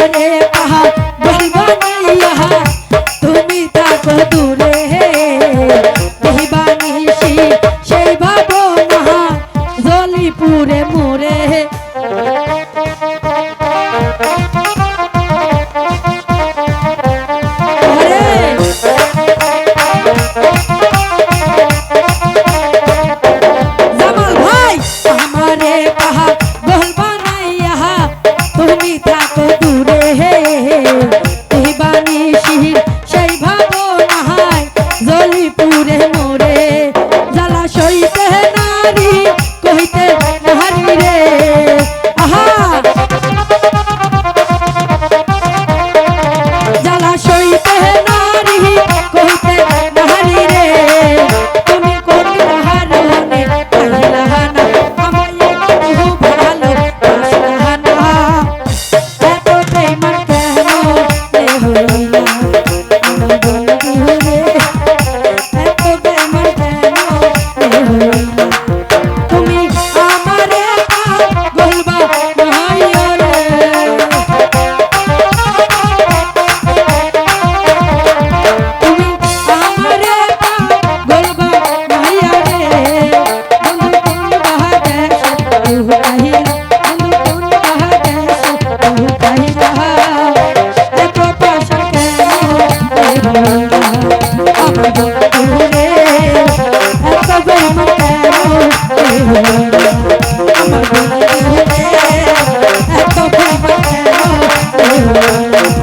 আমারে কাহা বলবা নাইয়া তুমি থাকো দূরে দেহিবানিসি সেই ভাবনা জলি পুরে মোরে জামাল ভাই আমারে কাহা বলবা নাইয়া তুমি থাকো দূরে দেহিবানিসি সেই ভাবনা জলি পুরে মোরে জ্বালা সইতে নারী কইতে নারী রে আহা জ্বালা সইতে নারী কইতে নারী রে তুমি কোন হারনে পাইলা না আমায় একটু ভালো বাসলা না এত প্রেম কেন এ হইলা আমার বন্ধু রে এত প্রেম কেন এ হইলা তুমি আমারে বলবা নাইয়া রে তুমি আমারে বলবা নাইয়া রে বন্ধু কোন বাহাদে তুই কাহিলা বন্ধু কোন বাহাদে তুই কাহিলা এত পাশা কেন এ হইলা আমার বন্ধু রে এত প্রেম কেন এ হইলা আমার বন্ধু রে এত প্রেম কেন এ হইলা